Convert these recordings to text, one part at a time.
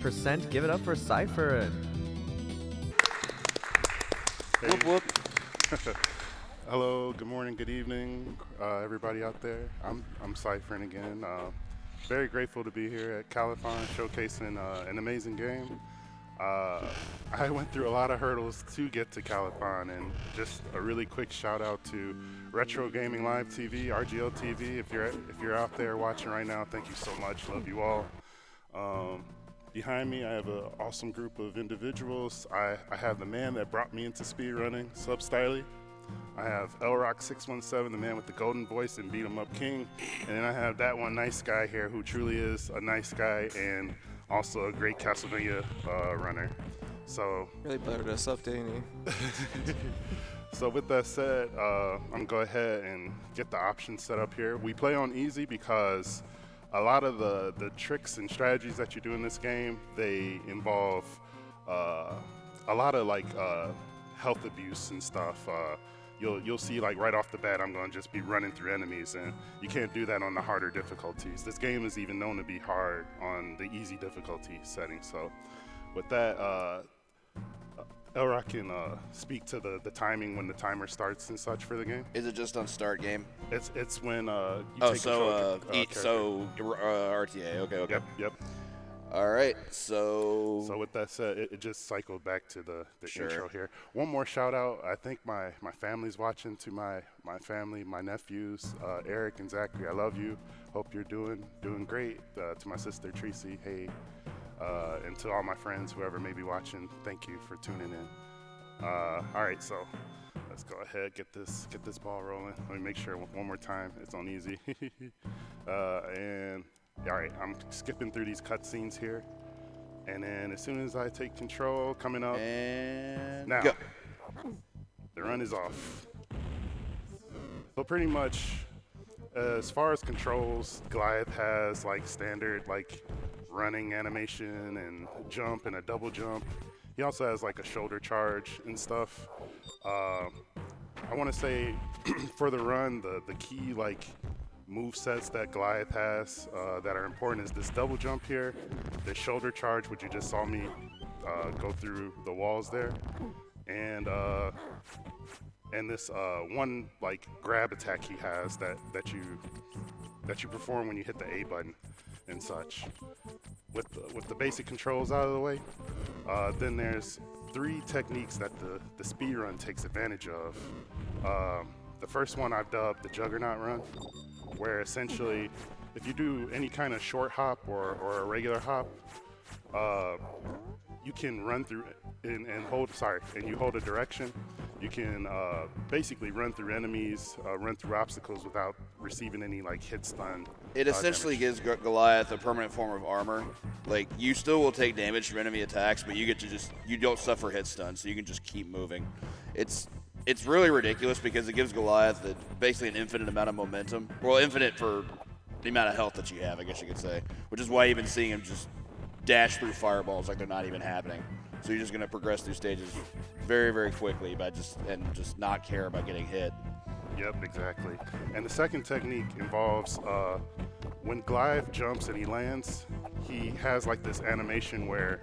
Percent, give it up for Cypherin. Hey. Whoop whoop. Hello, good morning, good evening, everybody out there. I'm Cypherin again. Very grateful to be here at Calithon showcasing an amazing game. I went through a lot of hurdles to get to Calithon, and just a really quick shout out to Retro Gaming Live TV, RGL TV. If you're out there watching right now, thank you so much. Love you all. Behind me, I have an awesome group of individuals. I have the man that brought me into speedrunning, Substyly. I have Elrock617, the man with the golden voice and beat 'em up king. And then I have that one nice guy here who truly is a nice guy and also a great Castlevania runner. So Really buttered us up, didn't he? So with that said, I'm gonna go ahead and get the options set up here. We play on easy because a lot of the tricks and strategies that you do in this game, they involve a lot of health abuse and stuff. You'll see like right off the bat, I'm gonna just be running through enemies, and you can't do that on the harder difficulties. This game is even known to be hard on the easy difficulty setting. So with that, Elrock can speak to the timing when the timer starts and such for the game. Is it just on start game? It's when you Oh, take control of the RTA. Okay. Yep. All right. So with that said, it just cycled back to the Sure. intro here. One more shout out. I think my family's watching. To my family, my nephews, Eric and Zachary. I love you. Hope you're doing great. To my sister Tracy, hey. And to all my friends, whoever may be watching, thank you for tuning in. All right, so let's go ahead, get this ball rolling. Let me make sure one more time it's on easy. And all right, I'm skipping through these cutscenes here, and then as soon as I take control, coming up, and now go. The run is off. So pretty much, as far as controls, Goliath has like standard like running animation and jump and a double jump. He also has like a shoulder charge and stuff. I want to say for the run, the key like move sets that Goliath has that are important is this double jump here, the shoulder charge, which you just saw me go through the walls there, and this one like grab attack he has that you perform when you hit the A button and such. With the basic controls out of the way, then there's 3 techniques that the speed run takes advantage of. The first one I've dubbed the Juggernaut run, where essentially if you do any kind of short hop or a regular hop, you can run through and you hold a direction. You can basically run through enemies, run through obstacles without receiving any like hit stun. It essentially damage. gives Goliath a permanent form of armor. Like, you still will take damage from enemy attacks, but you don't suffer hit stun, so you can just keep moving. It's really ridiculous because it gives Goliath basically an infinite amount of momentum. Well, infinite for the amount of health that you have, I guess you could say. Which is why you've been seeing him just dash through fireballs like they're not even happening. So you're just going to progress through stages very, very quickly by just not care about getting hit. Yep, exactly. And the second technique involves when Goliath jumps and he lands, he has like this animation where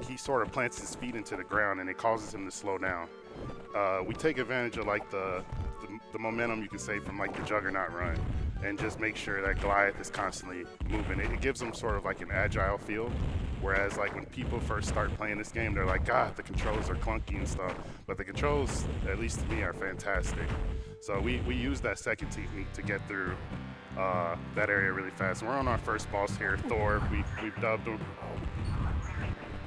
he sort of plants his feet into the ground and it causes him to slow down. We take advantage of like the momentum, you could say, from like the Juggernaut run, and just make sure that Goliath is constantly moving. It gives him sort of like an agile feel. Whereas like when people first start playing this game, they're like, God, the controls are clunky and stuff. But the controls, at least to me, are fantastic. So we use that second technique to get through that area really fast. And we're on our first boss here, Thor. We've dubbed him.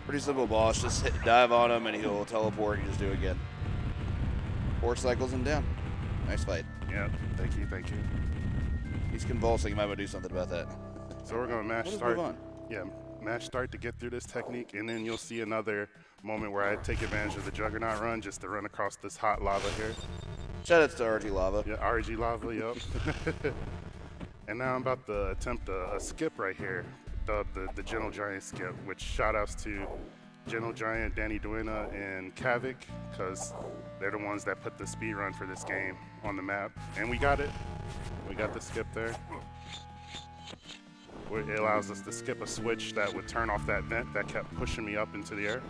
Pretty simple boss. Just dive on him and he'll teleport and you just do it again. 4 cycles and down. Nice fight. Yeah, thank you. He's convulsing. You might want to do something about that. So we're gonna mash We'll just start. move on. Yeah, mash start to get through this technique, and then you'll see another moment where I take advantage of the Juggernaut run just to run across this hot lava here. Shout out to RG Lava. Yeah, RG lava, yup. And now I'm about to attempt a skip right here, the Gentle Giant skip, which shout outs to Gentle Giant, Danny Duena, and Kavik, because they're the ones that put the speed run for this game on the map. And we got it. We got the skip there. It allows us to skip a switch that would turn off that vent that kept pushing me up into the air.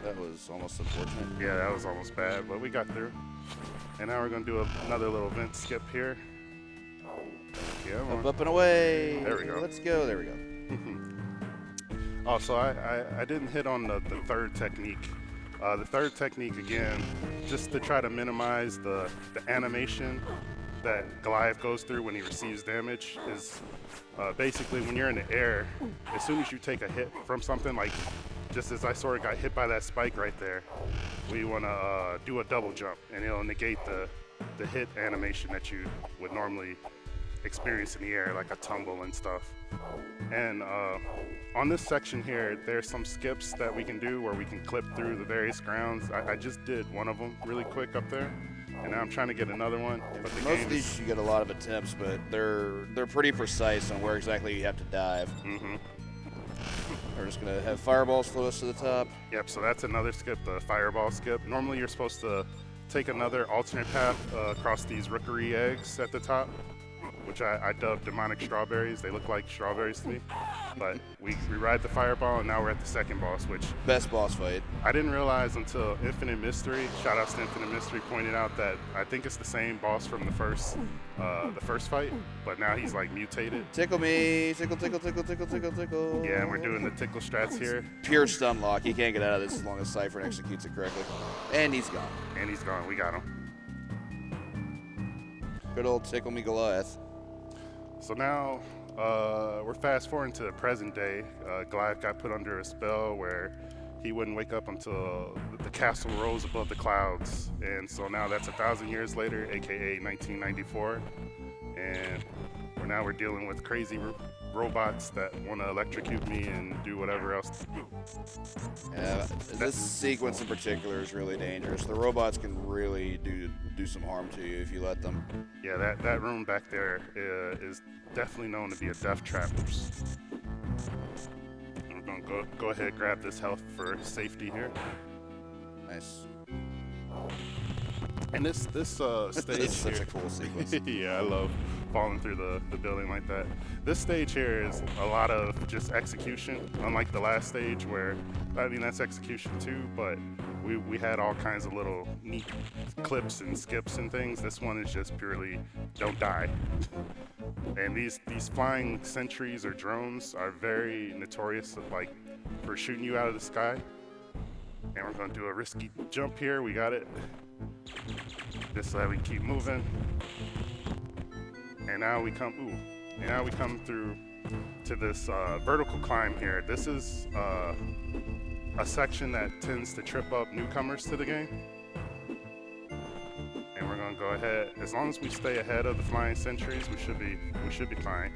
That was almost unfortunate. Yeah, that was almost bad, but we got through. And now we're gonna do another little vent skip here. Yeah, Up and away. There we go. Let's go. There we go. Oh, so I didn't hit on the third technique. The third technique, again, just to try to minimize the animation that Goliath goes through when he receives damage, is basically when you're in the air, as soon as you take a hit from something, like just as I sort of got hit by that spike right there, we want to do a double jump, and it'll negate the hit animation that you would normally experience in the air, like a tumble and stuff. And on this section here, there's some skips that we can do where we can clip through the various grounds. I just did one of them really quick up there, and now I'm trying to get another one. But Most of these you get a lot of attempts, but they're pretty precise on where exactly you have to dive. We're just gonna have fireballs float us to the top. Yep, so that's another skip, the fireball skip. Normally you're supposed to take another alternate path across these rookery eggs at the top, which I dubbed demonic strawberries. They look like strawberries to me. But we ride the fireball, and now we're at the second boss, which Best boss fight. I didn't realize until Infinite Mystery, shout outs to Infinite Mystery, pointed out that I think it's the same boss from the first fight, but now he's like mutated. Tickle me, tickle, tickle, tickle, tickle, tickle, tickle. Yeah, and we're doing the tickle strats here. Pure stun lock. He can't get out of this as long as Cypherin executes it correctly. And he's gone. And he's gone, we got him. Good old tickle me Goliath. So now we're fast forwarding to the present day. Goliath got put under a spell where he wouldn't wake up until the castle rose above the clouds. And so now that's 1,000 years later, aka 1994. And we're dealing with crazy robots that want to electrocute me and do whatever else. Yeah, this sequence in particular is really dangerous. The robots can really do some harm to you if you let them. Yeah, that room back there is definitely known to be a death trap. I'm gonna go ahead and grab this health for safety here. Nice. And this stage It's such here, a cool sequence. yeah, I love falling through the building like that. This stage here is a lot of just execution, unlike the last stage where, I mean, that's execution too, but we had all kinds of little neat clips and skips and things. This one is just purely don't die. And these flying sentries or drones are very notorious, like, for shooting you out of the sky. And we're gonna do a risky jump here. We got it. Just so that we keep moving. And now we come through to this vertical climb here. This is a section that tends to trip up newcomers to the game. And we're gonna go ahead. As long as we stay ahead of the flying sentries, we should be fine.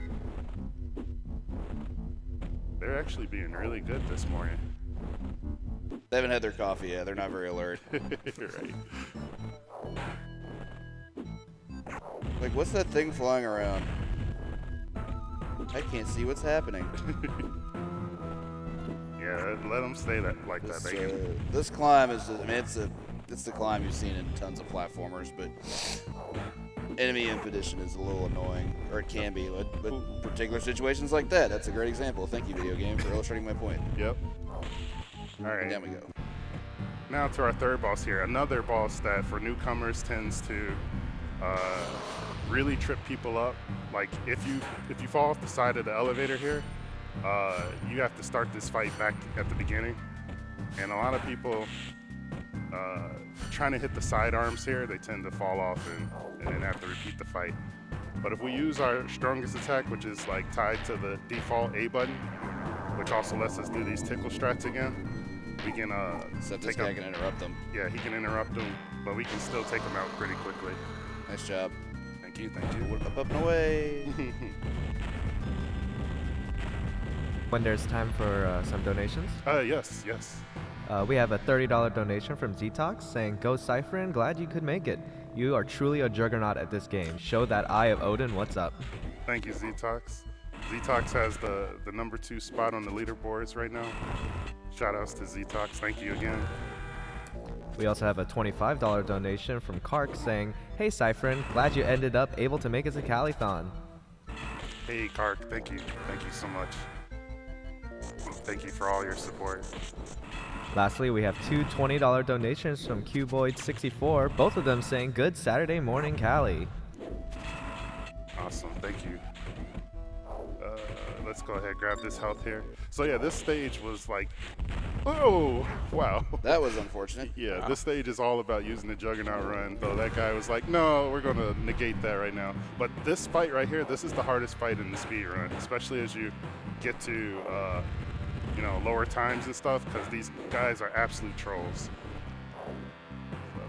They're actually being really good this morning. They haven't had their coffee yet. They're not very alert. Right. Like, what's that thing flying around? I can't see what's happening. Yeah, let them stay like that. They can. This climb is, I mean, it's the climb you've seen in tons of platformers, but enemy impedition is a little annoying, or it can be, but particular situations like that. That's a great example. Thank you, video game, for illustrating my point. Yep. All right. And down we go. Now to our third boss here. Another boss that for newcomers tends to really trip people up. Like if you fall off the side of the elevator here, you have to start this fight back at the beginning. And a lot of people trying to hit the sidearms here, they tend to fall off and then have to repeat the fight. But if we use our strongest attack, which is like tied to the default A button, which also lets us do these tickle strats again, we can Except this guy can interrupt them. Yeah, he can interrupt them, but we can still take him out pretty quickly. Nice job. Thank you, thank you. Up and away. When there's time for some donations, Yes. we have a $30 donation from Ztox saying, "Go Cypherin, glad you could make it. You are truly a juggernaut at this game. Show that Eye of Odin, what's up?" Thank you, Ztox. Ztox has the number 2 spot on the leaderboards right now. Shout outs to Ztox. Thank you again. We also have a $25 donation from Kark saying, "Hey Cypherin, glad you ended up able to make it to Calithon." Hey, Kark, thank you. Thank you so much. Thank you for all your support. Lastly, we have two $20 donations from Qboyd64, both of them saying good Saturday morning, Cali. Awesome, thank you. Let's go ahead, grab this health here. So yeah, this stage was like, oh, wow. That was unfortunate. Yeah, this stage is all about using the Juggernaut run, though that guy was like, no, we're going to negate that right now. But this fight right here, this is the hardest fight in the speed run, especially as you get to, you know, lower times and stuff, because these guys are absolute trolls. So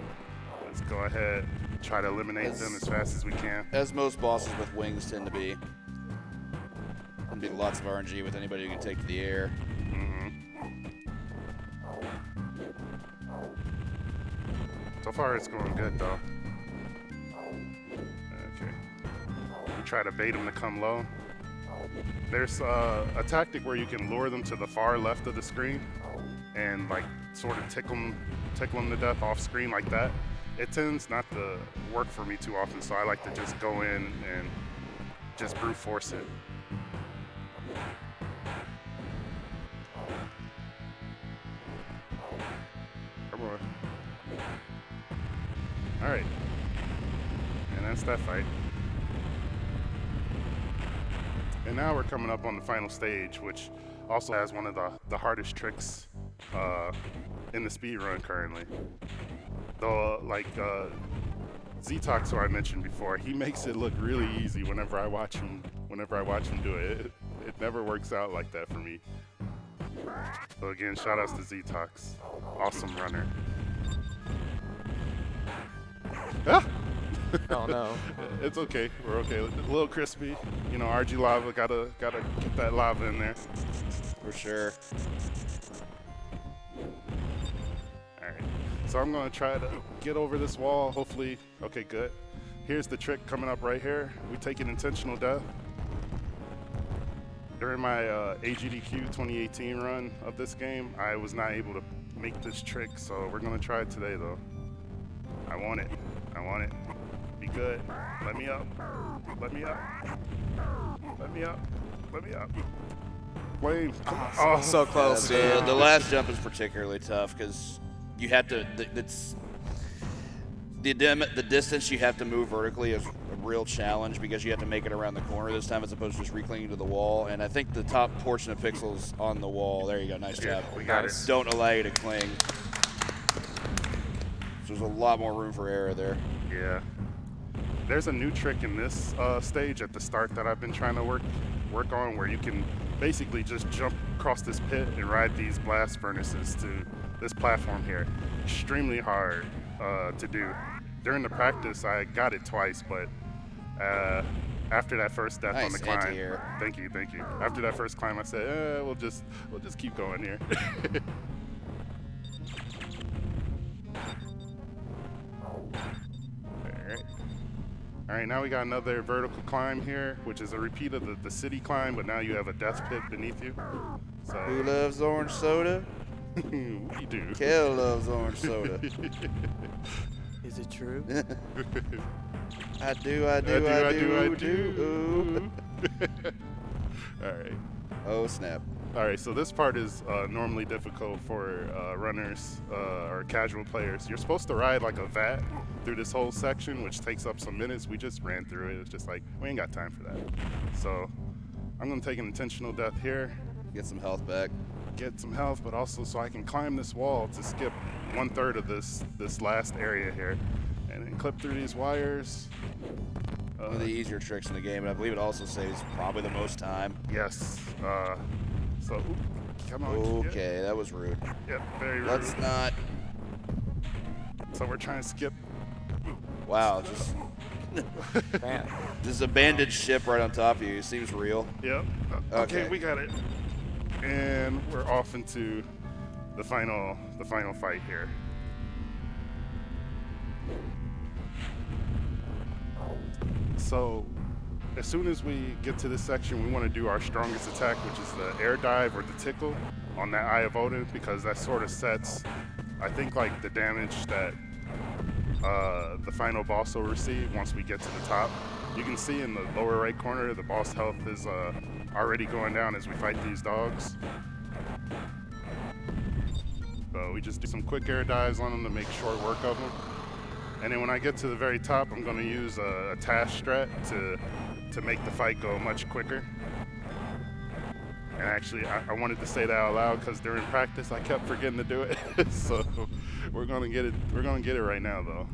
let's go ahead, try to eliminate them as fast as we can. As most bosses with wings tend to be. Be lots of RNG with anybody who can take to the air. So far, it's going good, though. Okay. We try to bait them to come low. There's a tactic where you can lure them to the far left of the screen and, like, sort of tickle them to death off screen like that. It tends not to work for me too often, so I like to just go in and just brute force it. Come on. All right. And that's that fight. And now we're coming up on the final stage, which also has one of the hardest tricks in the speed run currently. Though, like Zetox, who I mentioned before, he makes it look really easy whenever I watch him do it. It never works out like that for me. So again, shout outs to Zetox. Awesome runner. Ah! Oh no. It's okay. We're okay. A little crispy. You know, RG lava, gotta get that lava in there. For sure. Alright. So I'm gonna try to get over this wall, hopefully. Okay, good. Here's the trick coming up right here. We take an intentional death. During my AGDQ 2018 run of this game, I was not able to make this trick, so we're gonna try it today though. I want it. I want it. Be good. Let me up. Let me up. Let me up. Let me up. Flame. Oh, so close, dude. The last jump is particularly tough because you have to. It's the distance you have to move vertically is a real challenge because you have to make it around the corner this time as opposed to just reclinging to the wall. And I think the top portion of pixels on the wall. There you go. Nice job. We got it. Don't allow you to cling. So there's a lot more room for error there. Yeah. There's a new trick in this stage at the start that I've been trying to work on, where you can basically just jump across this pit and ride these blast furnaces to this platform here. Extremely hard to do. During the practice, I got it twice, but after that first death on the climb, anti-air. thank you. After that first climb, I said, we'll just keep going here. All right, now we got another vertical climb here, which is a repeat of the city climb, but now you have a death pit beneath you. So Who loves orange soda? we do. Kel loves orange soda. Is it true? I do. All right. Oh, snap. All right, so this part is normally difficult for runners or casual players. You're supposed to ride like a vat through this whole section, which takes up some minutes. We just ran through it. It's just like, we ain't got time for that. So I'm gonna take an intentional death here. Get some health back. Get some health, but also so I can climb this wall to skip 1/3 of this last area here. And then clip through these wires. One of the easier tricks in the game, and I believe it also saves probably the most time. Yes. So, oop, come on. Okay, that was rude. Yep, very rude. Let's not. So we're trying to skip. Wow, Man. just a bandaged ship right on top of you. It seems real. Yep. Okay, we got it. And we're off into the final fight here. So, as soon as we get to this section, we want to do our strongest attack, which is the air dive or the tickle on that Eye of Odin, because that sort of sets, I think, like the damage that the final boss will receive once we get to the top. You can see in the lower right corner, the boss health is already going down as we fight these dogs. So we just do some quick air dives on them to make short work of them. And then when I get to the very top, I'm going to use a task strat to make the fight go much quicker. And actually, I wanted to say that out loud because during practice I kept forgetting to do it. So we're gonna get it. We're gonna get it right now, though.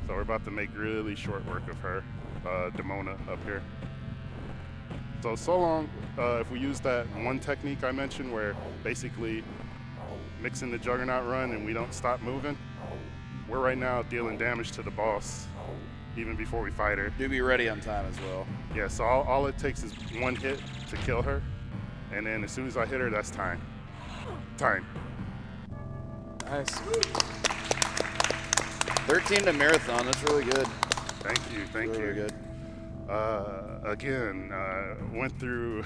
So we're about to make really short work of her, Demona up here. So long. If we use that one technique I mentioned, where basically mixing the Juggernaut run and we don't stop moving, we're right now dealing damage to the boss even before we fight her. Do be ready on time as well. Yeah. So all it takes is one hit to kill her. And then as soon as I hit her, that's time. Time. Nice. 13 to marathon. That's really good. Thank you. Thank Really you. good. Again, went through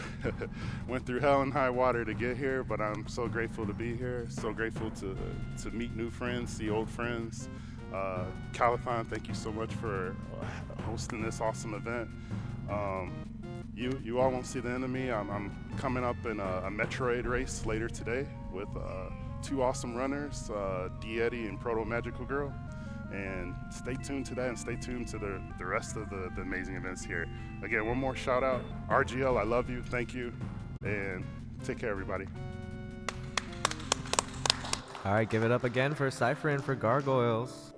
went through hell and high water to get here, but I'm so grateful to be here. So grateful to meet new friends, see old friends. Calithon, thank you so much for hosting this awesome event. You all won't see the end of me. I'm coming up in a Metroid race later today with two awesome runners, D-Eddie and Proto Magical Girl. And stay tuned to that and stay tuned to the rest of the amazing events here. Again, one more shout out. RGL, I love you. Thank you. And take care, everybody. All right, give it up again for Cypherin for Gargoyles.